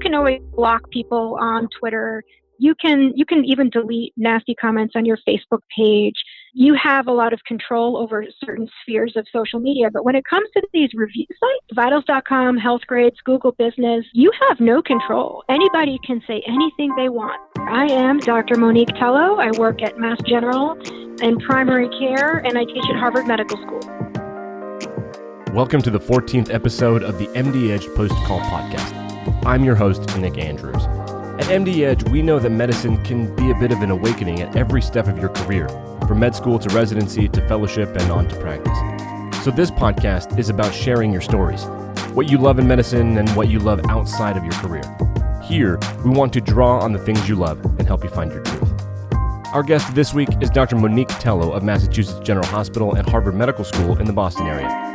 can always block people on Twitter. You can even delete nasty comments on your Facebook page. You have a lot of control over certain spheres of social media. But when it comes to these review sites, vitals.com, Health Grades, Google Business, you have no control. Anybody can say anything they want. I am Dr. Monique Tello. I work at Mass General in primary care, and I teach at Harvard Medical School. Welcome to the 14th episode of the MD Edge Post Call Podcast. I'm your host, Nick Andrews. At MD Edge, we know that medicine can be a bit of an awakening at every step of your career, from med school to residency to fellowship and on to practice. So this podcast is about sharing your stories, what you love in medicine and what you love outside of your career. Here, we want to draw on the things you love and help you find your truth. Our guest this week is Dr. Monique Tello of Massachusetts General Hospital and Harvard Medical School in the Boston area.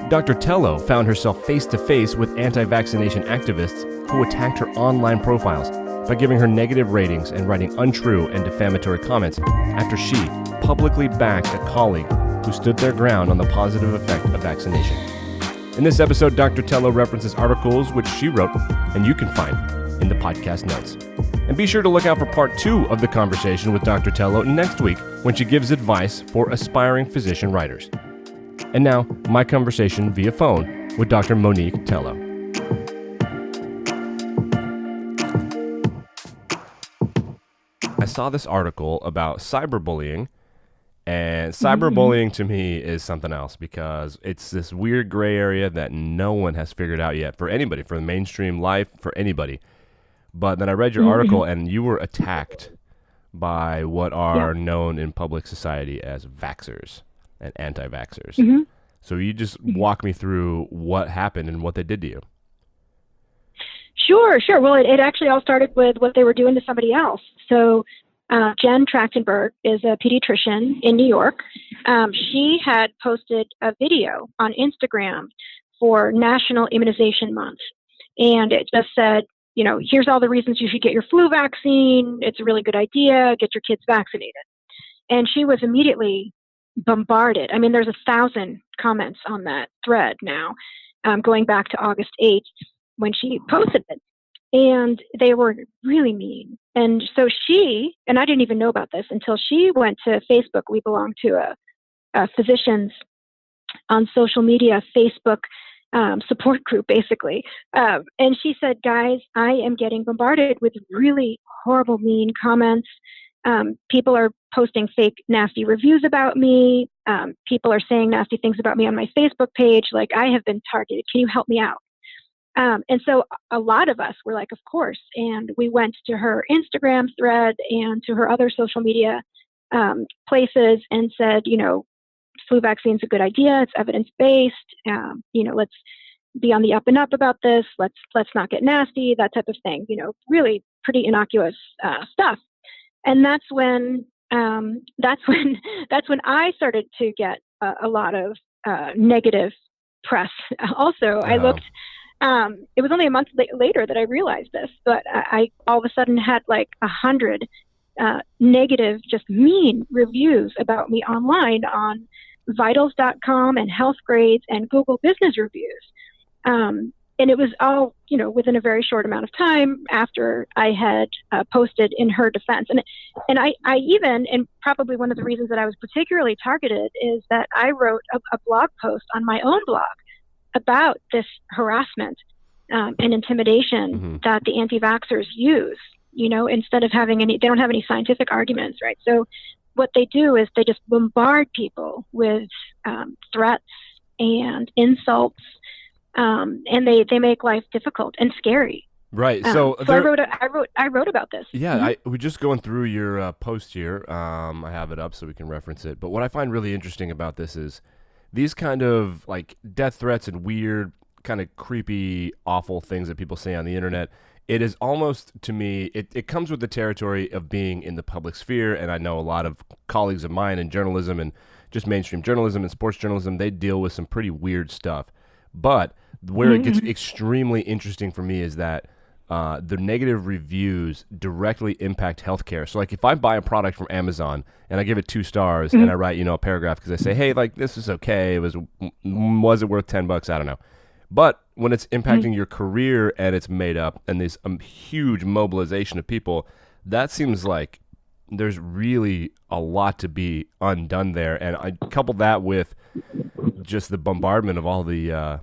Dr. Tello found herself face-to-face with anti-vaccination activists who attacked her online profiles by giving her negative ratings and writing untrue and defamatory comments after she publicly backed a colleague who stood their ground on the positive effect of vaccination. In this episode, Dr. Tello references articles which she wrote and you can find in the podcast notes. And be sure to look out for part 2 of the conversation with Dr. Tello next week when she gives advice for aspiring physician writers. And now, my conversation via phone with Dr. Monique Tello. I saw this article about cyberbullying, and cyberbullying to me is something else because it's this weird gray area that no one has figured out yet for anybody, for the mainstream life, for anybody. But then I read your article, and you were attacked by what are known in public society as vaxxers and antivaxxers. So you just walk me through what happened and what they did to you. Sure. Well, it actually all started with what they were doing to somebody else. So Jen Trachtenberg is a pediatrician in New York. She had posted a video on Instagram for National Immunization Month. And it just said, you know, here's all the reasons you should get your flu vaccine. It's a really good idea. Get your kids vaccinated. And she was immediately bombarded. I mean, there's 1,000 comments on that thread now, going back to August 8th when she posted it. And they were really mean. And so she, and I didn't even know about this until she went to Facebook. We belong to a physicians on social media Facebook support group, basically. And she said, guys, I am getting bombarded with really horrible, mean comments. People are posting fake, nasty reviews about me. People are saying nasty things about me on my Facebook page. Like, I have been targeted. Can you help me out? And so a lot of us were like, of course. And we went to her Instagram thread and to her other social media places and said, you know, flu vaccine's a good idea. It's evidence-based. You know, let's be on the up and up about this. Let's not get nasty, that type of thing. You know, really pretty innocuous stuff. And that's when I started to get a lot of negative press. Also, I looked. It was only a month later that I realized this, but I all of a sudden had like 100 negative, just mean reviews about me online on vitals.com and Health Grades and Google Business Reviews. And it was all, you know, within a very short amount of time after I had posted in her defense. And I even, and probably one of the reasons that I was particularly targeted is that I wrote a blog post on my own blog about this harassment and intimidation that the anti-vaxxers use, you know, instead of having they don't have any scientific arguments, right? So what they do is they just bombard people with threats and insults. And they make life difficult and scary. Right. So I wrote about this. Yeah, we're just going through your post here. I have it up so we can reference it. But what I find really interesting about this is these kind of like death threats and weird, kind of creepy, awful things that people say on the internet. It is almost, to me, it comes with the territory of being in the public sphere. And I know a lot of colleagues of mine in journalism and just mainstream journalism and sports journalism, they deal with some pretty weird stuff. But where it gets extremely interesting for me is that the negative reviews directly impact healthcare. So, like, if I buy a product from Amazon and I give it 2 stars and I write, a paragraph because I say, hey, like, this is okay. Was it worth $10? I don't know. But when it's impacting your career and it's made up and this huge mobilization of people, that seems like there's really a lot to be undone there. And I couple that with just the bombardment of all the, I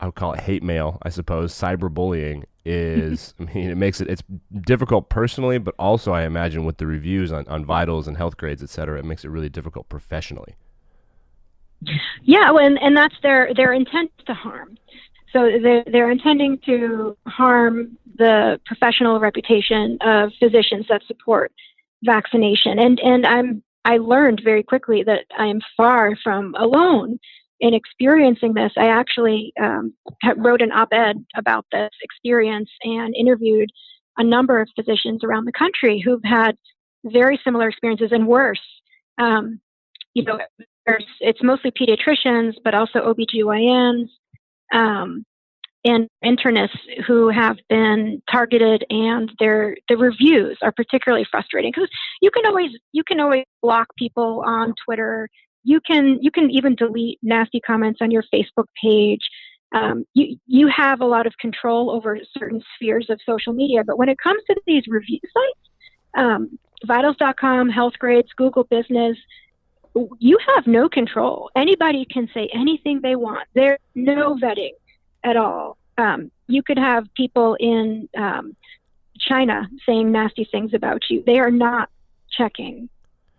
would call it hate mail, I suppose. Cyberbullying is, I mean, it's difficult personally, but also I imagine with the reviews on vitals and health grades, et cetera, it makes it really difficult professionally. Yeah, well, and that's their intent to harm. So they're intending to harm the professional reputation of physicians that support vaccination. And I learned very quickly that I am far from alone in experiencing this. I actually wrote an op-ed about this experience and interviewed a number of physicians around the country who've had very similar experiences and worse. It's mostly pediatricians, but also OBGYNs and internists who have been targeted, and the reviews are particularly frustrating because you can always block people on Twitter. You can even delete nasty comments on your Facebook page. You have a lot of control over certain spheres of social media, but when it comes to these review sites, vitals.com, healthgrades, Google Business, you have no control. Anybody can say anything they want. There's no vetting at all. You could have people in China saying nasty things about you. They are not checking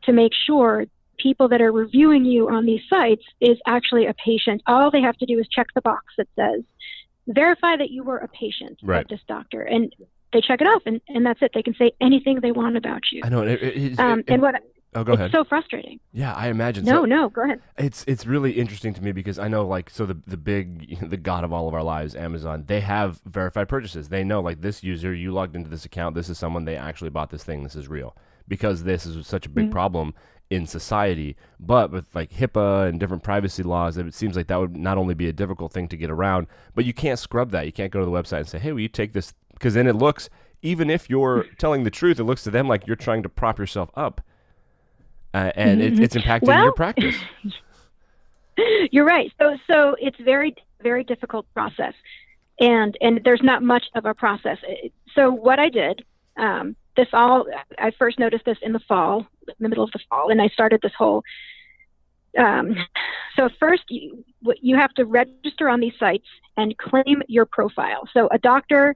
to make sure people that are reviewing you on these sites is actually a patient. All they have to do is check the box that says, verify that you were a patient of this doctor. And they check it off, and that's it. They can say anything they want about you. I know. Oh, go ahead. It's so frustrating. Yeah, I imagine. No, go ahead. It's really interesting to me because I know, like, so the god of all of our lives, Amazon, they have verified purchases. They know, like, this user, you logged into this account, this is someone, they actually bought this thing, this is real. Because this is such a big problem in society. But with, like, HIPAA and different privacy laws, it seems like that would not only be a difficult thing to get around, but you can't scrub that. You can't go to the website and say, hey, will you take this? Because then it looks, even if you're telling the truth, it looks to them like you're trying to prop yourself up. And it's impacting your practice. You're right. So it's very, very difficult process, and there's not much of a process. So what I did, I first noticed this in the middle of the fall, and I started this whole. So first, you have to register on these sites and claim your profile. So a doctor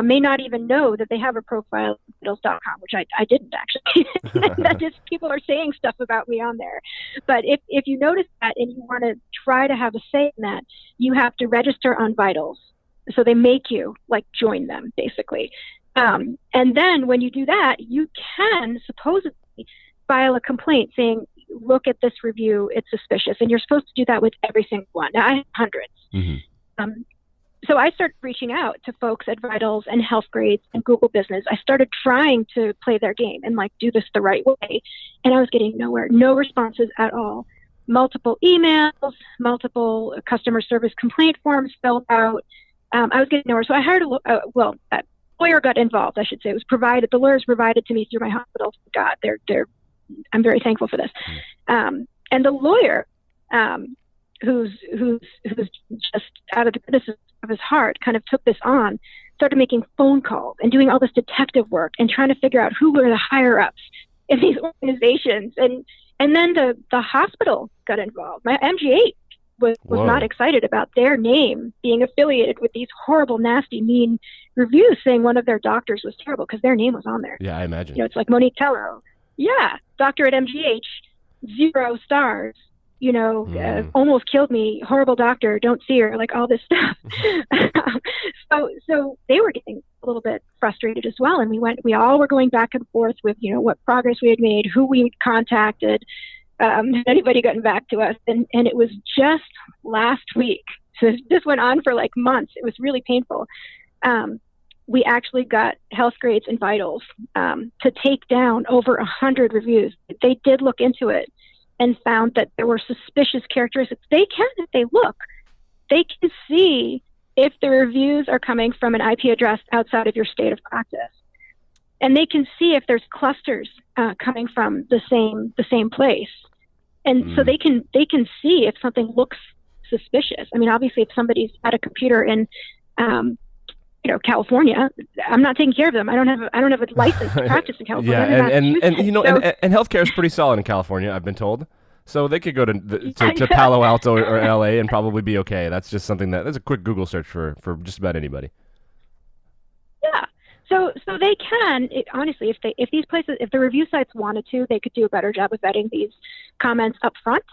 may not even know that they have a profile at vitals.com, which I didn't actually. That just people are saying stuff about me on there. But if you notice that and you want to try to have a say in that, you have to register on Vitals. So they make you like join them basically. And then when you do that, you can supposedly file a complaint saying, look at this review, it's suspicious. And you're supposed to do that with every single one. Now I have hundreds. Mm-hmm. So I started reaching out to folks at Vitals and Healthgrades and Google Business. I started trying to play their game and like do this the right way. And I was getting nowhere, no responses at all. Multiple emails, multiple customer service complaint forms filled out. I was getting nowhere. So I hired a lawyer got involved, I should say. It was provided, the lawyers provided to me through my hospital. God, I'm very thankful for this. And the lawyer, who's just out of the goodness of his heart, kind of took this on, started making phone calls and doing all this detective work and trying to figure out who were the higher ups in these organizations. And then the hospital got involved. My MGH was not excited about their name being affiliated with these horrible, nasty, mean reviews saying one of their doctors was terrible because their name was on there. Yeah, I imagine. It's like Monique Tello. Yeah, doctor at MGH, 0 stars. Almost killed me, horrible doctor, don't see her, like all this stuff. So they were getting a little bit frustrated as well. And we all were going back and forth with, what progress we had made, who we contacted, anybody gotten back to us. And it was just last week. So this went on for like months. It was really painful. We actually got Healthgrades and Vitals to take down over 100 reviews. They did look into it and found that there were suspicious characteristics. If they look, they can see if the reviews are coming from an IP address outside of your state of practice. And they can see if there's clusters coming from the same place. And so they can see if something looks suspicious. I mean, obviously, if somebody's at a computer in, California, I'm not taking care of them. I don't have a license to practice in California. And healthcare is pretty solid in California, I've been told. So they could go to Palo Alto or LA and probably be okay. That's just something that's a quick Google search for just about anybody. Yeah. So they can, honestly, if the review sites wanted to, they could do a better job of vetting these comments up front.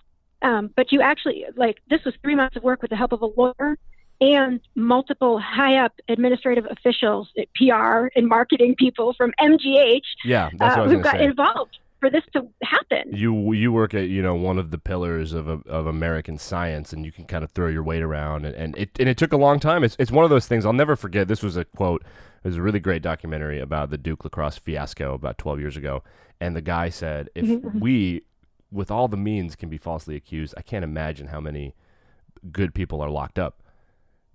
But you actually, this was 3 months of work with the help of a lawyer and multiple high-up administrative officials, PR and marketing people from MGH, who got involved for this to happen. You work at one of the pillars of American science, and you can kind of throw your weight around, and it took a long time. It's one of those things I'll never forget. This was a quote. It was a really great documentary about the Duke lacrosse fiasco about 12 years ago, and the guy said, if we, with all the means, can be falsely accused, I can't imagine how many good people are locked up.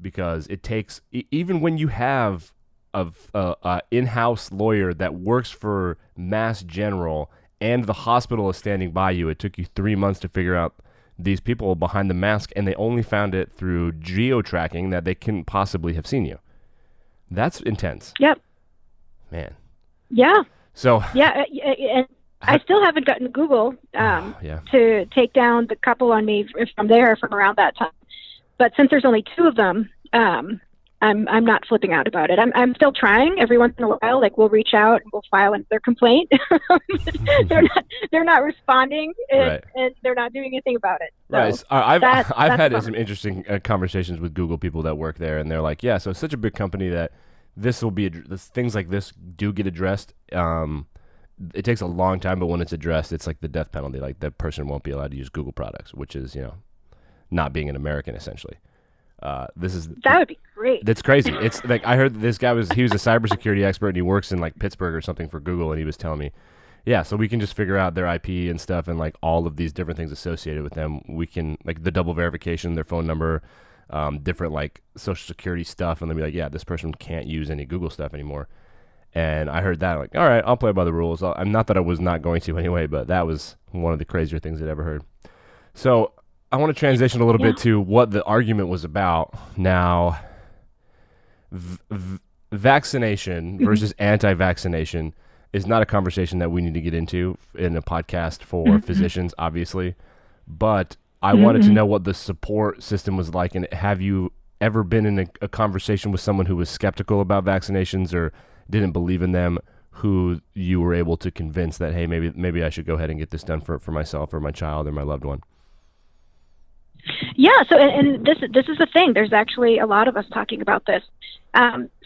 Because it takes, even when you have a in-house lawyer that works for Mass General and the hospital is standing by you, it took you 3 months to figure out these people behind the mask, and they only found it through geo-tracking that they couldn't possibly have seen you. That's intense. Yep. Man. Yeah. So. Yeah, and I still haven't gotten Google to take down the couple on me from around that time. But since there's only 2 of them, I'm not flipping out about it. I'm still trying. Every once in a while, we'll reach out and we'll file another complaint. they're not responding, and they're not doing anything about it. So right. I've had some interesting conversations with Google people that work there, and they're like, yeah, so it's such a big company that things like this do get addressed. It takes a long time, but when it's addressed, it's like the death penalty. Like, that person won't be allowed to use Google products, which is not being an American, essentially. That would be great. That's crazy. It's like, I heard this guy he was a cybersecurity expert, and he works in Pittsburgh or something for Google, and he was telling me, yeah, so we can just figure out their IP and stuff, and all of these different things associated with them. We can, the double verification, their phone number, different social security stuff, and they'll be like, yeah, this person can't use any Google stuff anymore. And I heard that, all right, I'll play by the rules. I'm not that I was not going to anyway, but that was one of the crazier things I'd ever heard. So I want to transition a little bit to what the argument was about. Now, vaccination versus anti-vaccination is not a conversation that we need to get into in a podcast for physicians, obviously. But I wanted to know what the support system was like. And have you ever been in a conversation with someone who was skeptical about vaccinations or didn't believe in them, who you were able to convince that, hey, maybe I should go ahead and get this done for myself or my child or my loved one? Yeah, so and this is the thing. There's actually a lot of us talking about this.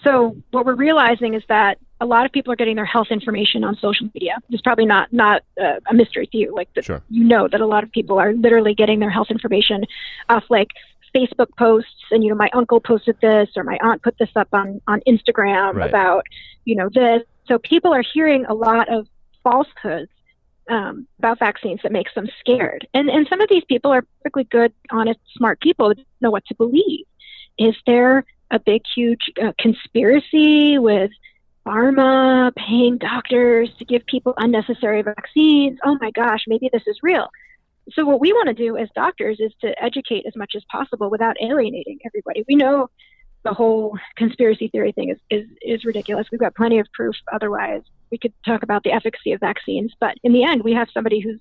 So what we're realizing is that a lot of people are getting their health information on social media. It's probably not a mystery to you. Sure. You know that a lot of people are literally getting their health information off Facebook posts, and my uncle posted this, or my aunt put this up on Instagram about this. So people are hearing a lot of falsehoods about vaccines that makes them scared. And some of these people are perfectly good, honest, smart people that know what to believe. Is there a big, huge conspiracy with pharma paying doctors to give people unnecessary vaccines? Oh my gosh, maybe this is real. So what we want to do as doctors is to educate as much as possible without alienating everybody. We know the whole conspiracy theory thing is ridiculous. We've got plenty of proof. Otherwise, we could talk about the efficacy of vaccines. But in the end, we have somebody who's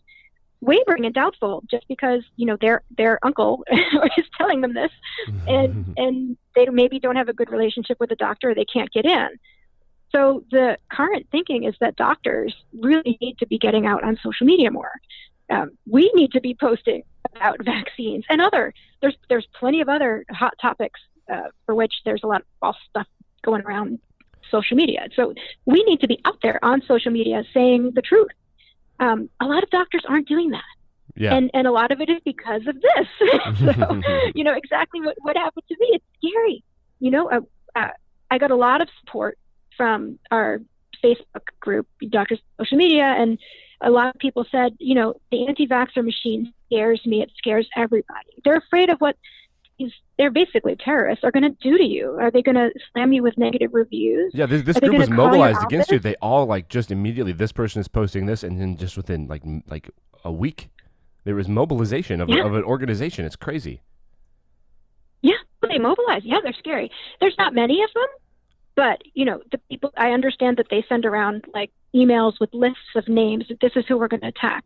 wavering and doubtful just because, their uncle is telling them this, and they maybe don't have a good relationship with the doctor, or they can't get in. So the current thinking is that doctors really need to be getting out on social media more. We need to be posting about vaccines and there's plenty of other hot topics for which there's a lot of false stuff going around social media. So we need to be out there on social media saying the truth. A lot of doctors aren't doing that. Yeah. And a lot of it is because of this. So, exactly what happened to me. It's scary. I got a lot of support from our Facebook group, Doctors Social Media, and a lot of people said, the anti-vaxxer machine scares me. It scares everybody. They're afraid of what they're basically terrorists are going to do to you. Are they going to slam you with negative reviews? Yeah, this group was mobilized against you. They all just immediately, this person is posting this, and then just within like a week, there was mobilization of an organization. It's crazy. they mobilize. Yeah, they're scary. There's not many of them, but the people, I understand that they send around like emails with lists of names. This is who we're going to attack.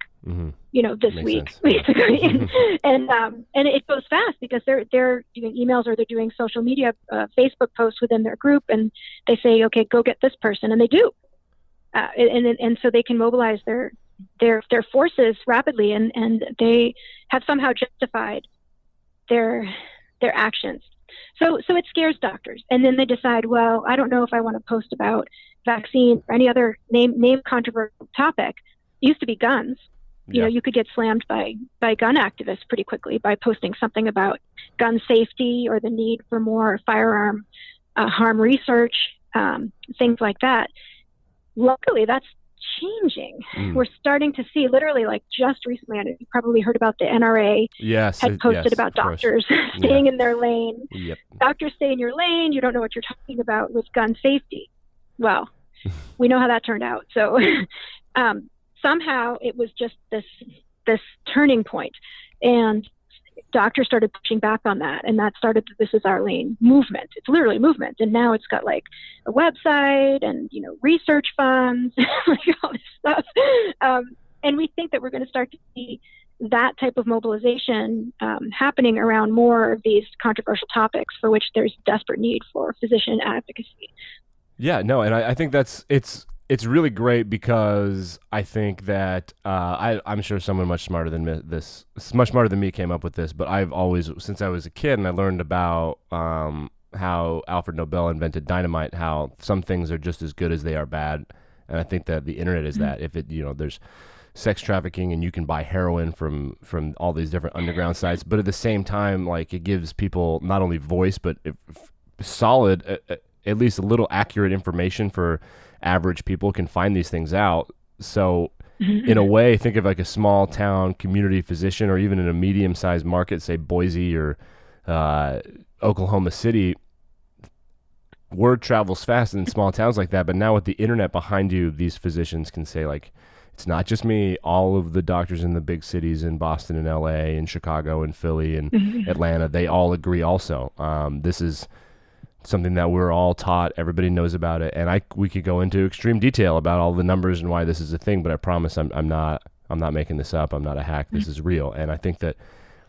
This Makes week, sense. basically, and it goes fast because they're doing emails or they're doing social media, Facebook posts within their group, and they say, okay, go get this person, and they do, and so they can mobilize their forces rapidly, and they have somehow justified their actions. So it scares doctors, and then they decide, well, I don't know if I want to post about vaccine or any other name controversial topic. It used to be guns. You could get slammed by gun activists pretty quickly by posting something about gun safety or the need for more firearm harm research, things like that. Luckily, that's changing. We're starting to see, literally, like just recently, and you probably heard about the NRA had posted about doctors staying in their lane. Yep. Doctors, stay in your lane. You don't know what you're talking about with gun safety. Well, we know how that turned out. So somehow it was just this turning point, and doctors started pushing back on that, and that started the This Is Our Lane movement. It's literally a movement, and now it's got like a website and research funds, like all this stuff. And we think that we're going to start to see that type of mobilization happening around more of these controversial topics for which there's desperate need for physician advocacy. Yeah, no, and I think it's really great because I think that I'm sure someone much smarter than me came up with this, but I've always, since I was a kid and I learned about how Alfred Nobel invented dynamite, how some things are just as good as they are bad. And I think that the internet is that. If it, there's sex trafficking and you can buy heroin from all these different underground sites, but at the same time, like, it gives people not only voice, but solid, at least a little accurate information for average people can find these things out. So in a way, think of like a small town community physician, or even in a medium-sized market, say Boise or Oklahoma City. Word travels fast in small towns like that, but now with the internet behind you, these physicians can say, like, it's not just me. All of the doctors in the big cities in Boston and LA and Chicago and Philly and Atlanta, they all agree also. This is something that we're all taught. Everybody knows about it, and we could go into extreme detail about all the numbers and why this is a thing. But I promise, I'm not making this up. I'm not a hack. This is real, and I think that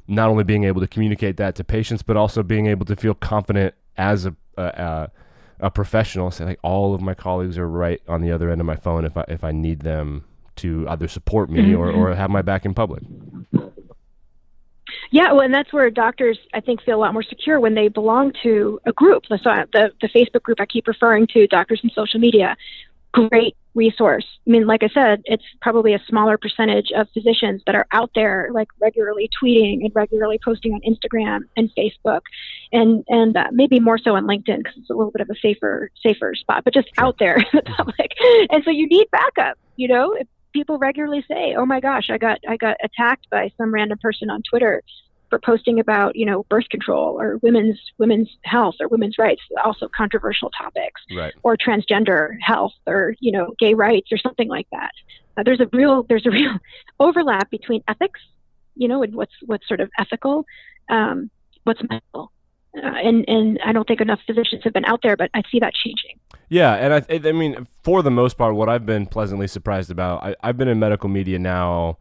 not only being able to communicate that to patients, but also being able to feel confident as a professional, say, like, all of my colleagues are right on the other end of my phone if I need them to either support me or have my back in public. Yeah, well, and that's where doctors, I think, feel a lot more secure when they belong to a group. So the Facebook group I keep referring to, Doctors in Social Media, great resource. I mean, like I said, it's probably a smaller percentage of physicians that are out there, like, regularly tweeting and regularly posting on Instagram and Facebook, and maybe more so on LinkedIn because it's a little bit of a safer spot, but just out there in the public. And so you need backup. If people regularly say, "Oh my gosh, I got attacked by some random person on Twitter for posting about birth control or women's health or women's rights," also controversial topics, right? Or transgender health or gay rights or something like that. There's a real overlap between ethics, and what's sort of ethical, what's medical, and I don't think enough physicians have been out there, but I see that changing. Yeah, and I mean, for the most part, what I've been pleasantly surprised about, I've been in medical media now,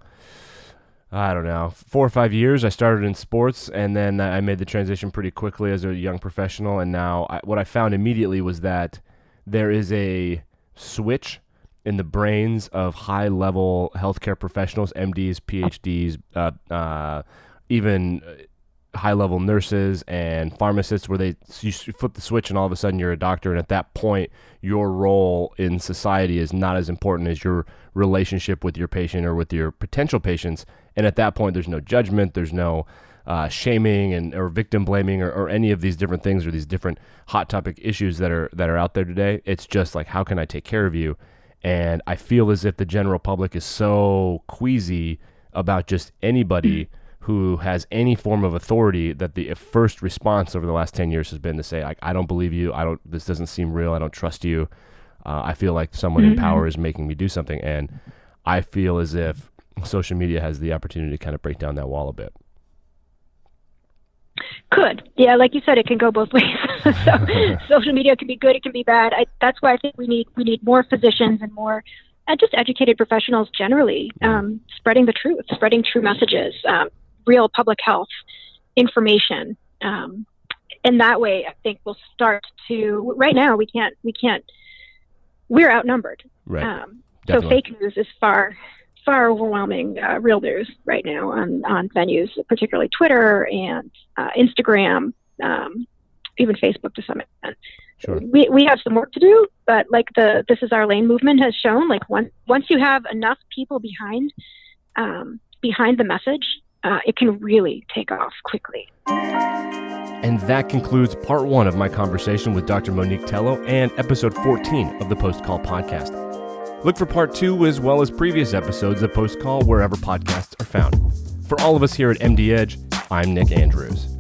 I don't know, 4 or 5 years. I started in sports, and then I made the transition pretty quickly as a young professional, and now what I found immediately was that there is a switch in the brains of high-level healthcare professionals, MDs, PhDs, even high-level nurses and pharmacists, where you flip the switch and all of a sudden you're a doctor, and at that point your role in society is not as important as your relationship with your patient or with your potential patients. And at that point there's no judgment, there's no shaming or victim blaming or any of these different things or these different hot topic issues that are out there today. It's just like, how can I take care of you? And I feel as if the general public is so queasy about just anybody who has any form of authority, that the first response over the last 10 years has been to say, like, I don't believe you. This doesn't seem real. I don't trust you. I feel like someone in power is making me do something. And I feel as if social media has the opportunity to kind of break down that wall a bit. Could. Yeah, like you said, it can go both ways. So social media can be good, it can be bad. That's why I think we need more physicians and more just educated professionals generally, spreading the truth, spreading true messages, real public health information. And that way, I think we'll start to. Right now, we can't. We're outnumbered. Right. So fake news is far overwhelming real news right now on venues, particularly Twitter and Instagram, even Facebook to some extent. Sure. We have some work to do, but like the This Is Our Lane movement has shown, like once you have enough people behind the message, it can really take off quickly. And that concludes part 1 of my conversation with Dr. Monique Tello and episode 14 of the Post Call podcast. Look for part 2 as well as previous episodes of Post Call wherever podcasts are found. For all of us here at MD Edge, I'm Nick Andrews.